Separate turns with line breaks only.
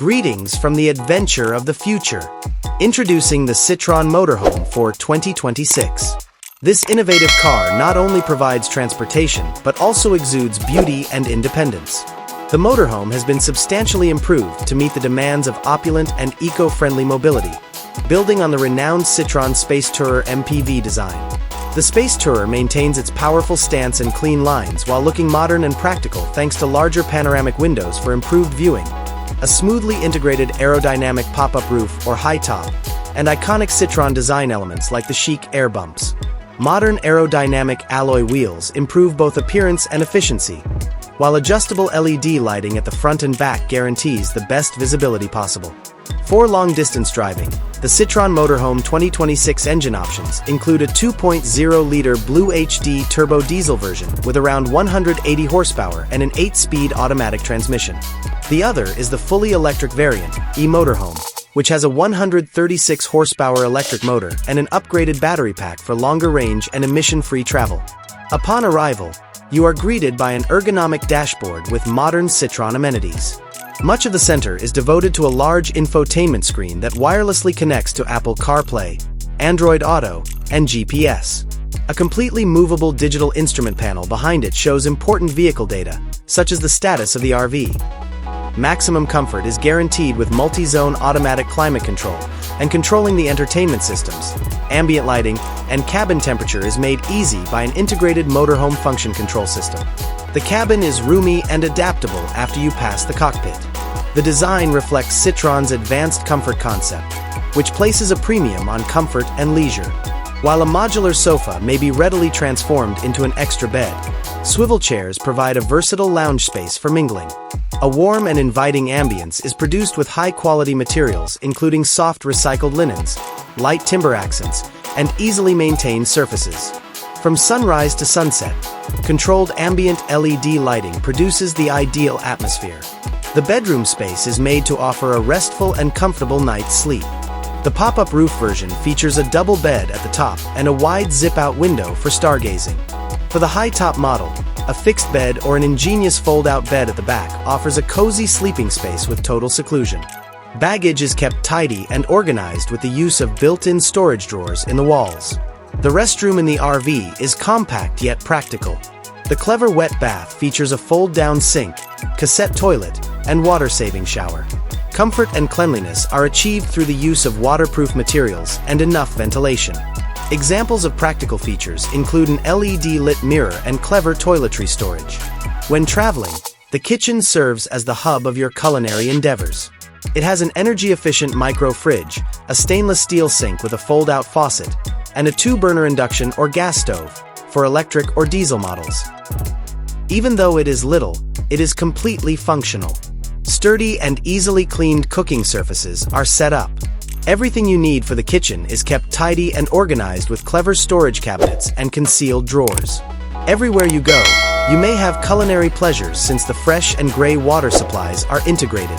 Greetings from the adventure of the future. Introducing the Citroen Motorhome for 2026. This innovative car not only provides transportation, but also exudes beauty and independence. The Motorhome has been substantially improved to meet the demands of opulent and eco-friendly mobility, building on the renowned Citroen SpaceTourer MPV design. The SpaceTourer maintains its powerful stance and clean lines while looking modern and practical thanks to larger panoramic windows for improved viewing, a smoothly integrated aerodynamic pop-up roof or high top, and iconic Citroen design elements like the chic Airbumps. Modern aerodynamic alloy wheels improve both appearance and efficiency, while adjustable LED lighting at the front and back guarantees the best visibility possible. For long-distance driving, the Citroen Motorhome 2026 engine options include a 2.0-liter BlueHDi turbo diesel version with around 180 horsepower and an 8-speed automatic transmission. The other is the fully electric variant, ë-Motorhome, which has a 136 horsepower electric motor and an upgraded battery pack for longer range and emission-free travel. Upon arrival, you are greeted by an ergonomic dashboard with modern Citroen amenities. Much of the center is devoted to a large infotainment screen that wirelessly connects to Apple CarPlay, Android Auto, and GPS. A completely movable digital instrument panel behind it shows important vehicle data, such as the status of the RV. Maximum comfort is guaranteed with multi-zone automatic climate control, and controlling the entertainment systems, ambient lighting, and cabin temperature is made easy by an integrated motorhome function control system. The cabin is roomy and adaptable after you pass the cockpit. The design reflects Citroen's advanced comfort concept, which places a premium on comfort and leisure. While a modular sofa may be readily transformed into an extra bed, swivel chairs provide a versatile lounge space for mingling. A warm and inviting ambience is produced with high-quality materials including soft recycled linens, light timber accents, and easily maintained surfaces. From sunrise to sunset, controlled ambient LED lighting produces the ideal atmosphere. The bedroom space is made to offer a restful and comfortable night's sleep. The pop-up roof version features a double bed at the top and a wide zip-out window for stargazing. For the high-top model, a fixed bed or an ingenious fold-out bed at the back offers a cozy sleeping space with total seclusion. Baggage is kept tidy and organized with the use of built-in storage drawers in the walls. The restroom in the RV is compact yet practical. The clever wet bath features a fold-down sink, cassette toilet, and water-saving shower. Comfort and cleanliness are achieved through the use of waterproof materials and enough ventilation. Examples of practical features include an LED-lit mirror and clever toiletry storage. When traveling, the kitchen serves as the hub of your culinary endeavors. It has an energy-efficient micro-fridge, a stainless steel sink with a fold-out faucet, and a 2-burner induction or gas stove for electric or diesel models. Even though it is little, it is completely functional. Sturdy and easily cleaned cooking surfaces are set up. Everything you need for the kitchen is kept tidy and organized with clever storage cabinets and concealed drawers. Everywhere you go, you may have culinary pleasures since the fresh and gray water supplies are integrated.